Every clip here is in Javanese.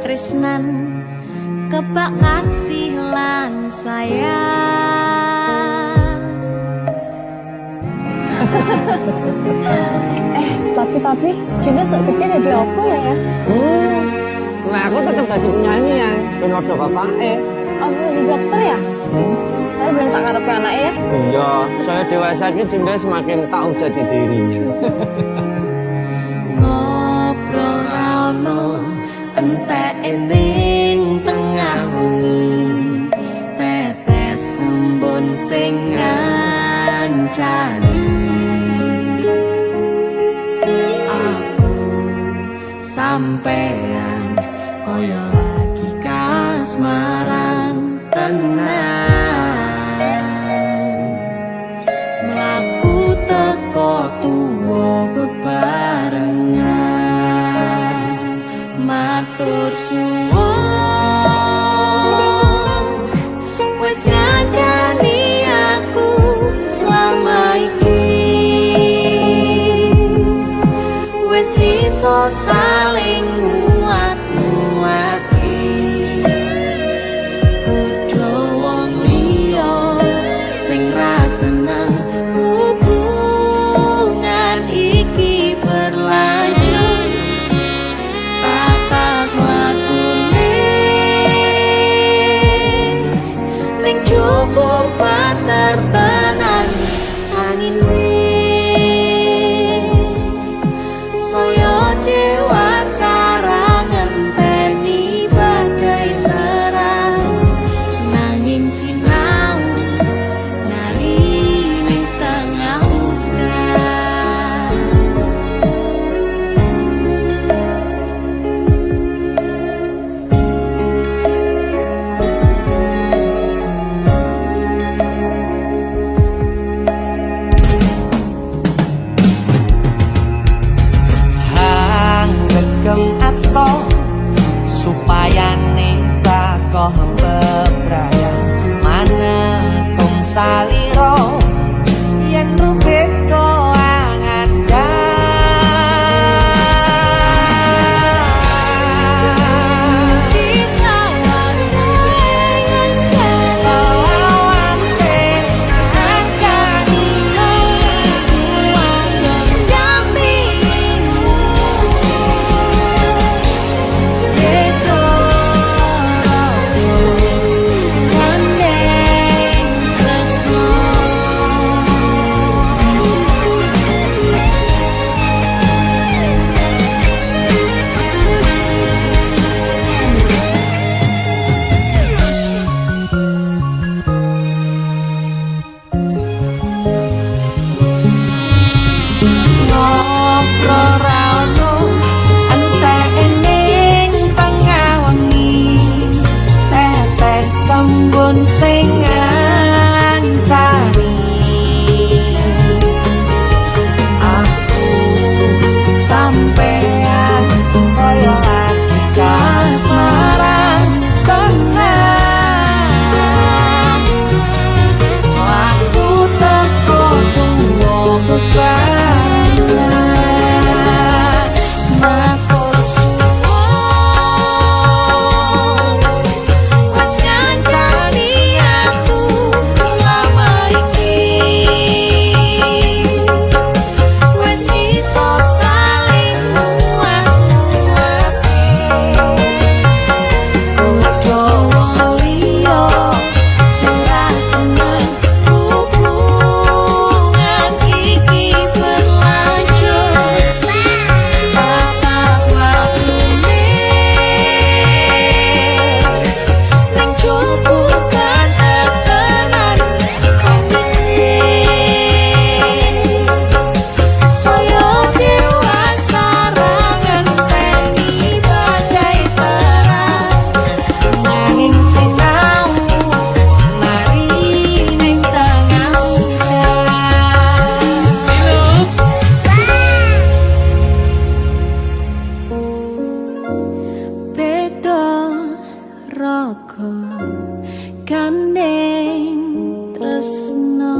tresnan kebak kasih lan sayang. Tapi Jina segede ada apa ya? Nah aku tetap jadi penyanyi ya, ben ordo bapake. Aku jadi dokter ya? Tapi bener sakarepe anaknya ya? Iya, saya dewasa ini Dinda semakin tahu jati dirinya. Ngobrol rano entek ning tengah wengi, tetes embun sing ngancani. Aku sampean koyo lagi kasmaran tenan, mlaku teko tuwa bebarengan, matur suwun wis ngancani aku selama iki, wis iso saling nguat-nguati. Kudu wong liya sing ra seneng hubungan iki berlanjut. Tatak lakune ning cukup pater tenan angin saya dewasa ra ngenteni badai terang, nanging sinau nari ning tengah udan. Gegem asto supaya ning takoh bebrayan manekung saliro yen rubet koangan sing ngancani aku sampean koyo lagi kasmaran tenan, aku teko tuwa bebarengan, matur suwun wis ngancani aku selama iki, wis iso saling nguat-nguati. Kudu wong liya sing ra seneng hubungan iki berlanjut. Tatap lakune ning cukup ketetenan saya dewasa ra ngenteni badai terang, nanging sinau mari ning tengah udan. Beda raga gandeng tresno.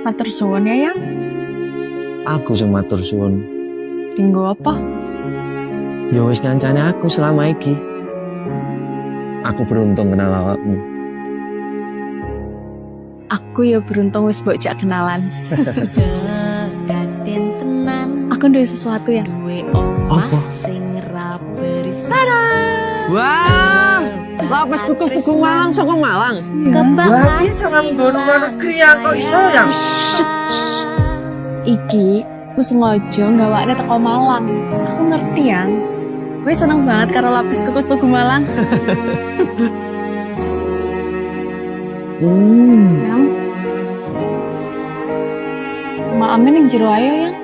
Matur suwun ya, Yang. Aku sing matur suwun. Tinggo apa? Ya wis ngancane aku selama iki. Aku beruntung kenal awakmu. Aku ya beruntung wis mbok jak kenalan. Deketin tenan Aku duwe sesuatu ya. duwe omah Apa? sing ra berisik. Wah, lapis kukus Tugu Malang saka Malang. Kebak jangan nggono negeri ya kok iso ya. Iki aku sengaja gawakne teko Malang. Aku ngerti Yang. Gue seneng banget karo lapis kukus Tugu Malang. Yang. Maame ning jero ayo Yang.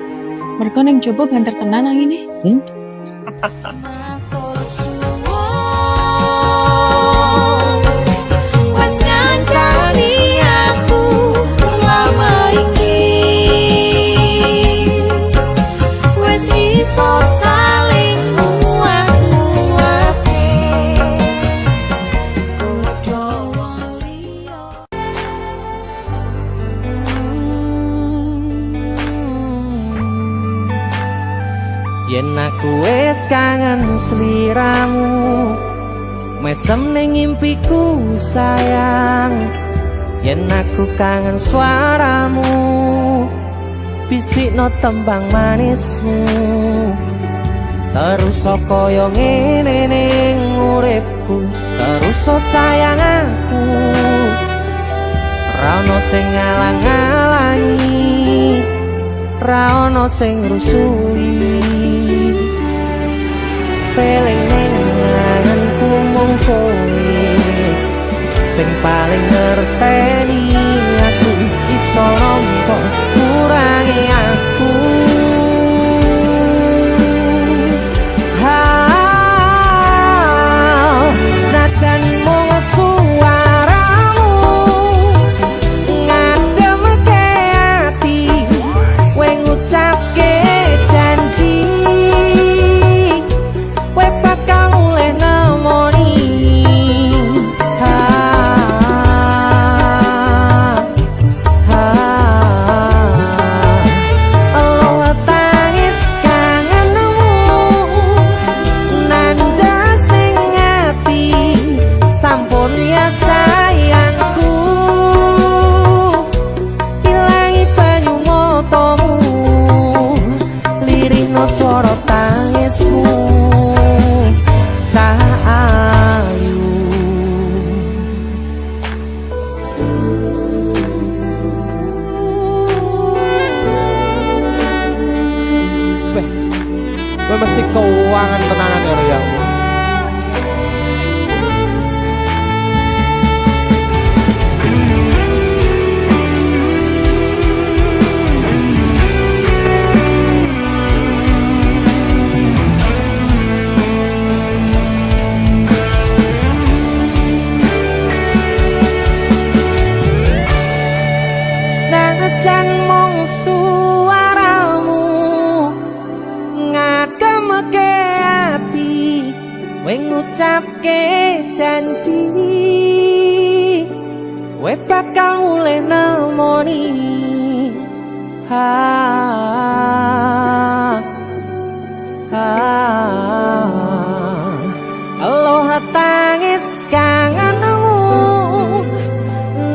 Mergo ning jowo banter tenan nang ngene. Wes ngancani aku selama ini, wes iso saling muat-muate. Kudu wong liya. Yen aku wis kangen sliramu, mesem ning impiku sayang. Yen aku kangen suaramu, bisikno tembang manismu. Terus kaya ngene ning uripku, terus sayang aku. Ra ono sing ngalang-alangi, ra ono sing rusui. Feeling ning anganku mung kowe sing paling ngerteni aku. Iso nampa kurangi aku. Senajan mung suaramu ngademke ati, kowe ngucapke janji kowe bakal mulih nemoni. Allah tangis kangenmu nandas ning ati, sampun ya sayangku. Ilangi banyu matamu, lirihno swara tangismu. Cah ayu Gue mesti keuangan tenanan ya Ria. Senajan mung suaramu ngademke ati, kowe ngucapke janji kowe bakal mulih nemoni. Allah tangis kangenmu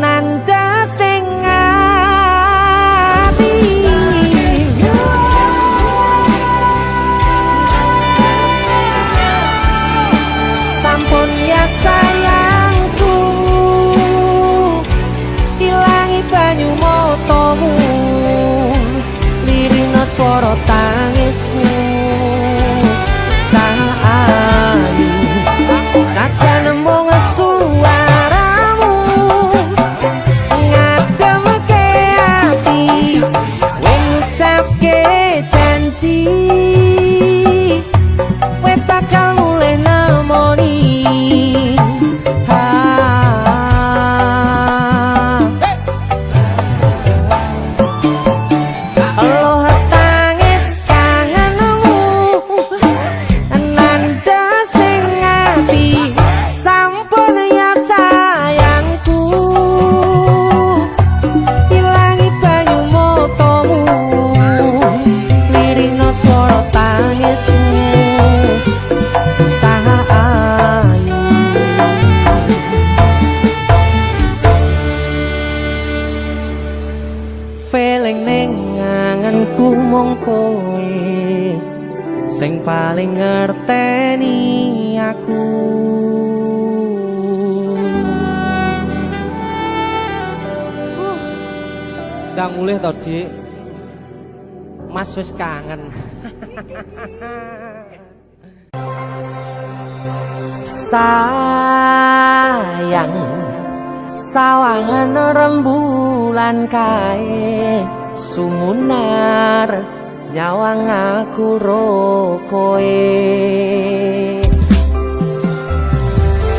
nandas ning ati. Sampun ya sayangku, ilangi banyu matamu, lirihno swara tangismu. Cah ayu senajan mung suaramu ngademke ati, kowe ngucapke janji kowe bakal mulih nemoni. Allah tangis ning anganku mung kowe sing paling ngerteni aku. Ndang mulih to, Dik. Mas wis kangen. Sayang sawangan rembulan kae sumunar nyawang aku ro koe.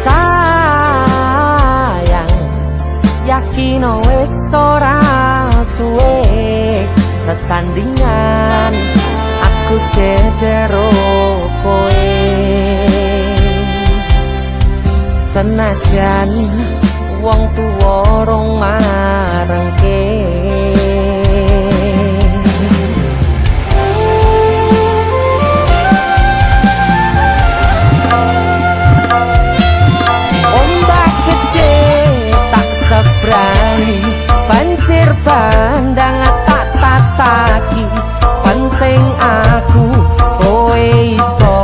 Sayang yakin wis ora suwe sesandingan aku jejero koe. Senajan wong tuwa rong marengke ombak gede tak sebrani banjir bandang tak tataki penting aku kowe iso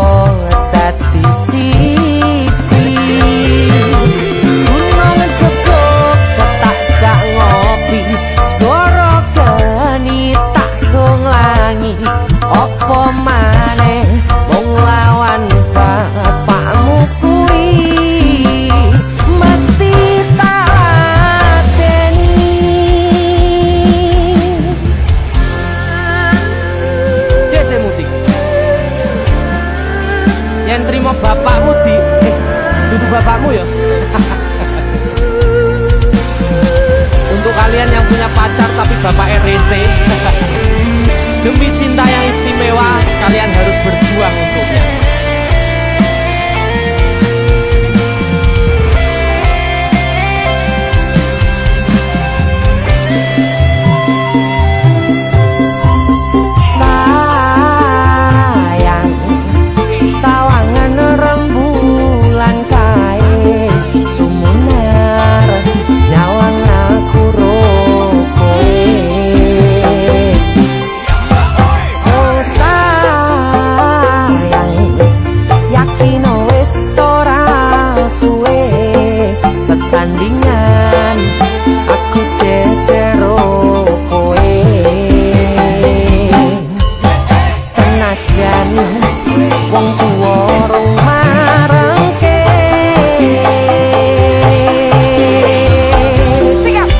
dadi siji. Gunung jebuk tak jak ngopi segoro geni tak gonglangi opo maneh wong lawan bapakmu kuwi mesti tak lateni. Dese musik yang terima bapakmu di duduk bapakmu ya. Untuk kalian yang punya pacar tapi bapak RC demi cinta yang istimewa kalian harus berjuang untuknya. Sayang sawangan rembulan kae sumunar nyawang aku ro koe. Oh sayang yakin wis ora suwe sesandingan aku jejero koe. Senajan wong tuwa rong marengke sikap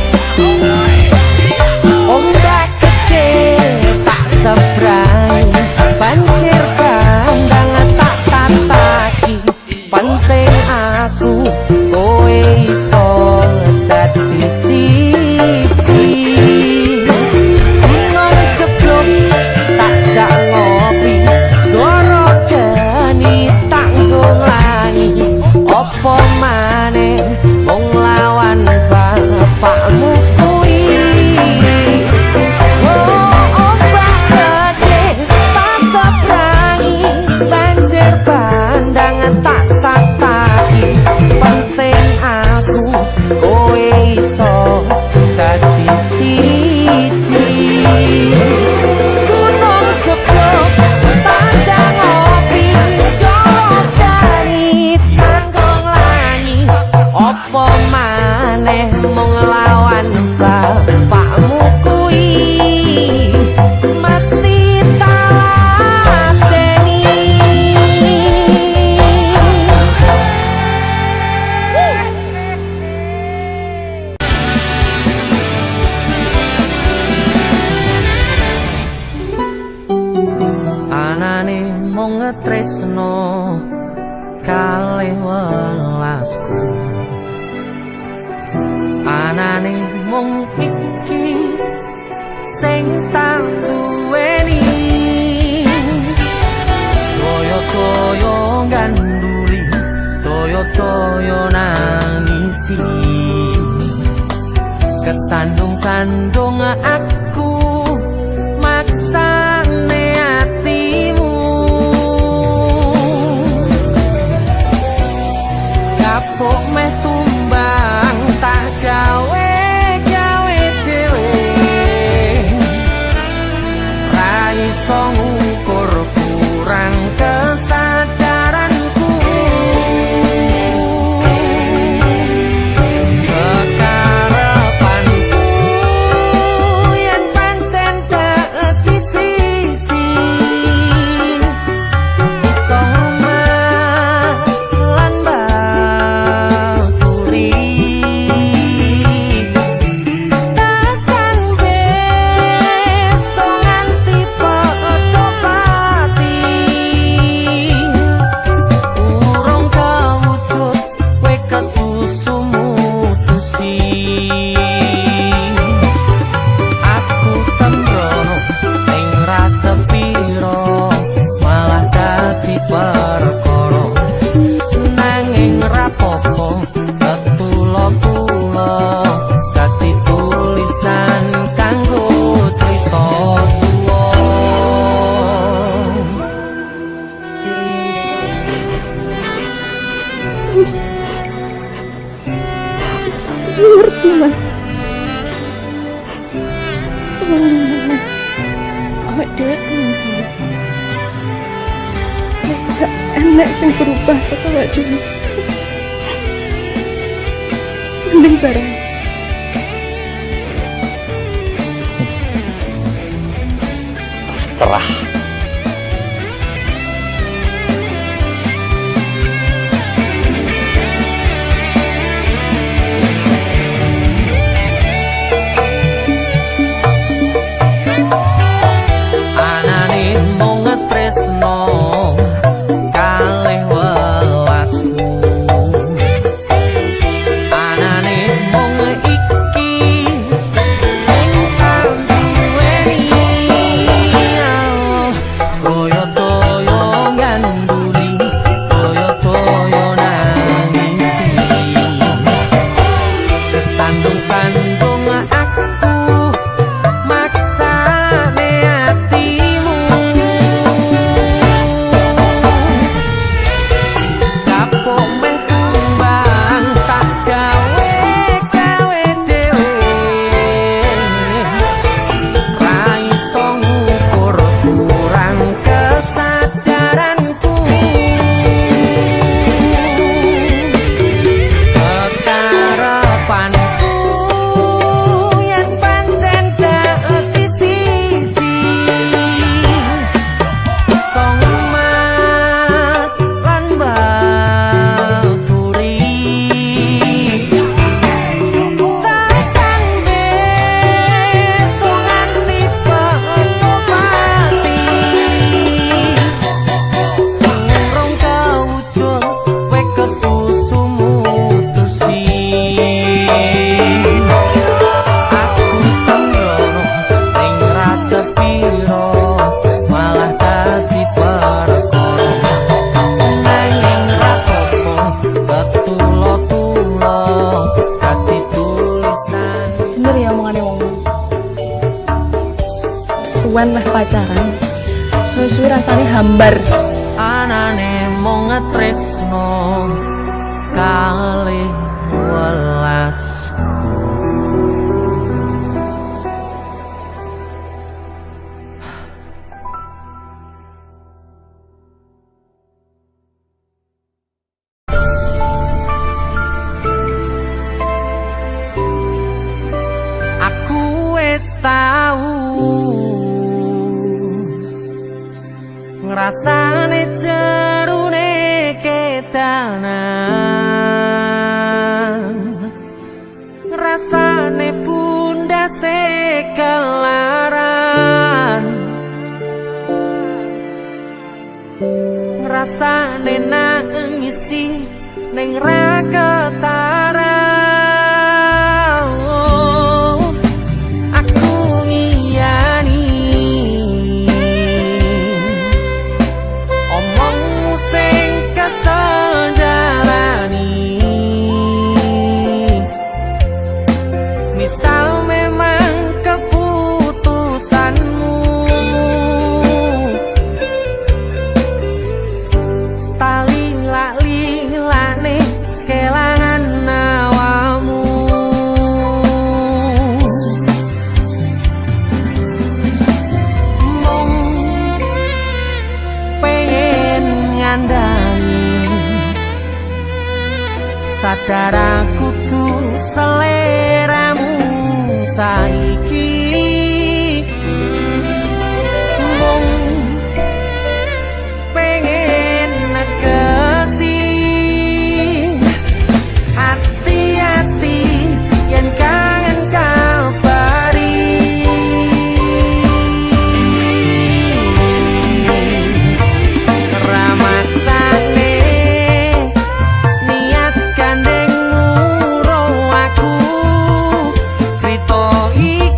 ombak gede tak sebrang banjir bandang tak tataki penting aku kowe iso dadi siji. Gunung jeblok tak jak ngopi segoro geni tak nggolangi opo maneh wong lawan bapakmu kuwi. Oh ombak gede tak sebrangi banjir bandang tak tataki penting aku kowe iso dadi siji. Gunung jeblok tak jak ngopi segoro geni tak nggolangi opo maneh mung lawan bapakmu kuwi mesti tak lateni. Anane mung tresno kalih welasku, anane mung iki sing tak duweni. Toyo-toyo ganduli, toyo-toyo nangisi, kesandung-sandung aku maksane hatimu. Kapok meh tumbang tak gawe dhewe awak dhewe tunggu. Gak enak sing berubah kok awak dhewe. Mending bareng. Serah. Anane mung tresno kalih welasku. Anane mung iki sing tak duweni. Toyo-toyo nganduli, toyo-toyo nangisi. Kesandung-sandung aku maksane hatimu. Kapok meh tumbang tak gawe-gawe dhewe. Ra iso ngukur kurang kesadaranku. Kekarepanku yen pancen dadi siji. Songmat lan baturi. Takkan besok nganti pengobati. Urung kewujud kowe kesusu mutusi. Aku sembrono ning rasa piro malah dadi perkara. Nanging ra apa-apa ketulo-tulo dadi tulisan. Bener ya omongane wong. Suwen meh pacaran. Suwe-suwe rasane hambar. Anane mung tresno kalih welasku. Aku wis tau ngrasane jerone kedanan. Rasane pundase kelaran. Rasane nangisi ning ra ketara. Aku ngiyani omongmu sing kesel jalani. Misal memang keputusanmu tali lali-lane kelangan nawamu. Mung pengen ngandani sadar aku tuh seleramu saiki. Mung pengen negesi hati-hati yen kangen kabari. Ramaksane niat gandeng nguro aku. Crita iki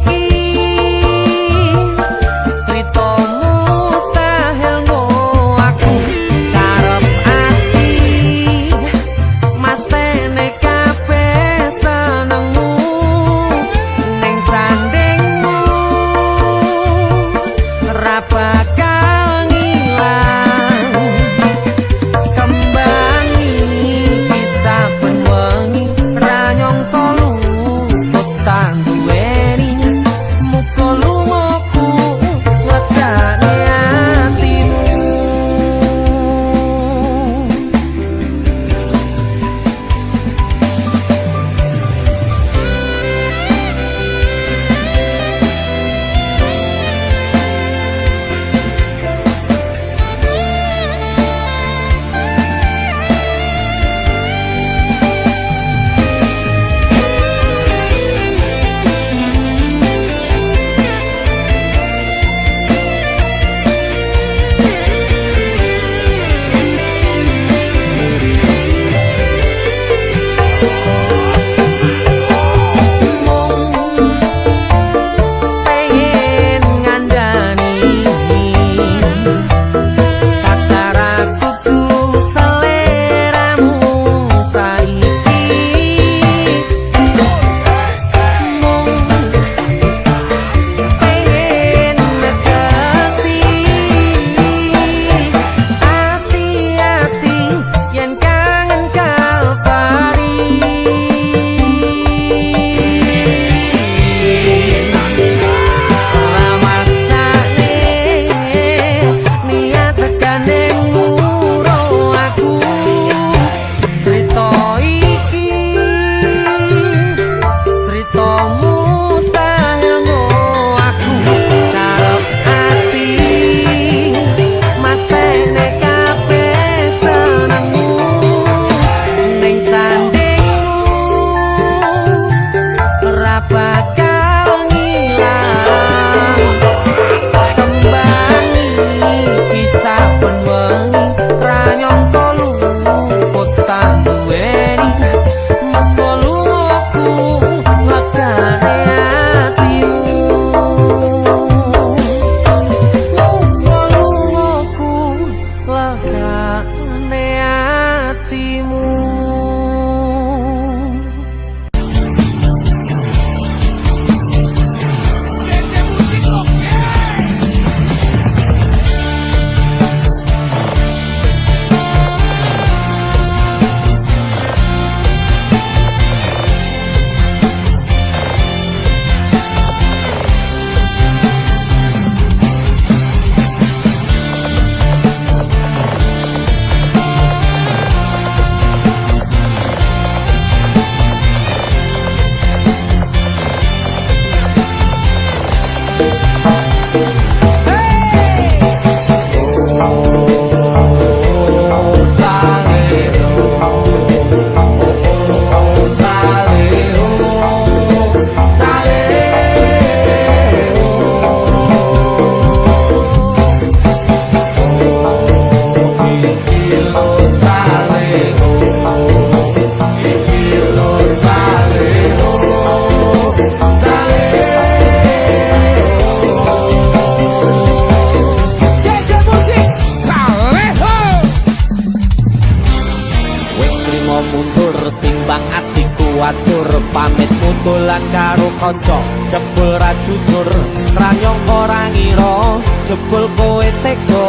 Watur pamit mutulan karo kanca jebul ra jujur ra nyangka ra ngira jebul kowe tega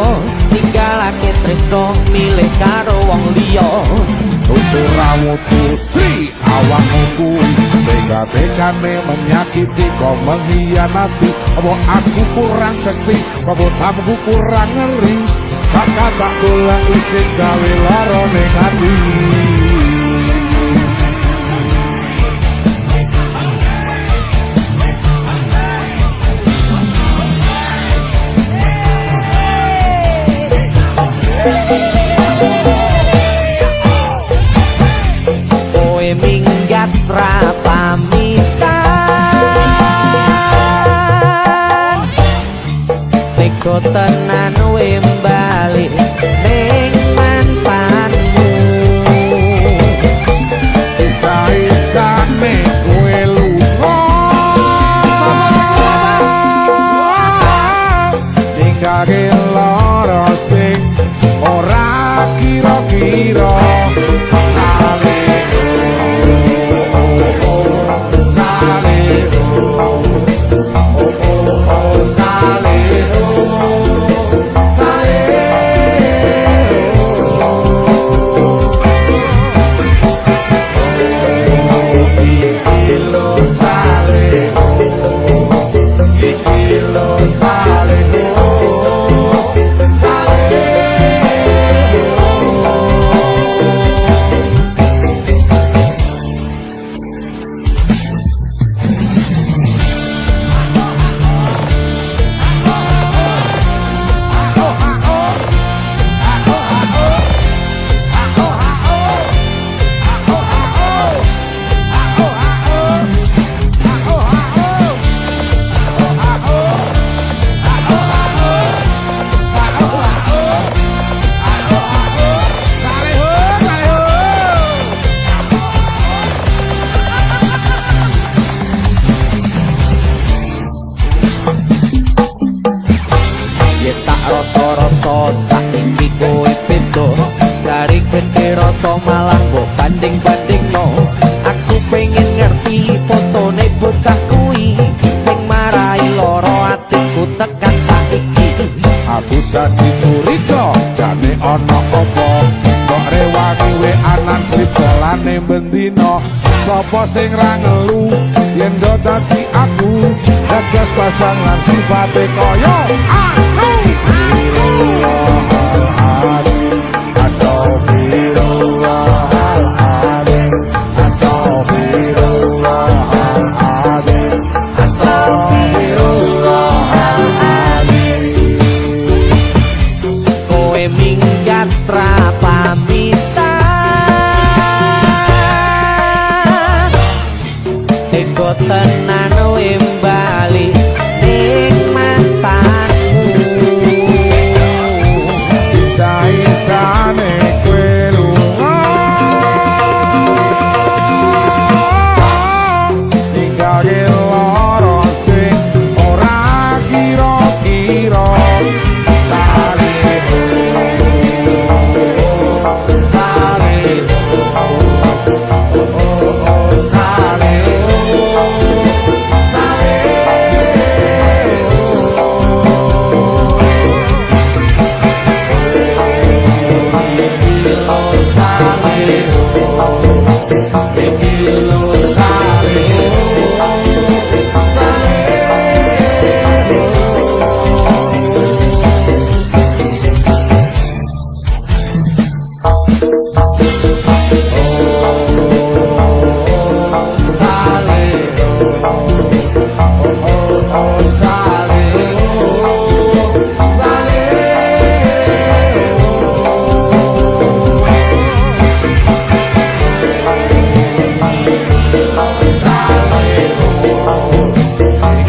ninggalake tresno milih karo wong liya tutur ramutu Sri awakmu kuwi tega-tegane menyakiti kau mengkhianati apa aku kurang sekti apa tamu kurang ngeri kakak tak dolang isin gawe lara ning ati. kowe minggat ra pamitan tega tenan we bali ning mantanmu Isa-isane kowe lunga ninggake lara sing ora kira-kira saiki kowe beda cari gede rasa malah mbok banding-bandingno aku pengen ngerti fotone bocah kuwi sing marai loro atiku tekan saiki aku dadi curiga jane ana apa kok rewangi we anan slipolane bendina sapa sing ra ngelu yen do dadi aku gagas pasangan sifate kaya asu kowe minggat ra pamitan tega tenan we bali ning mantanmu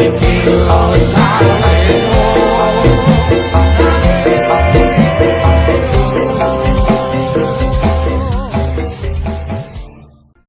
iki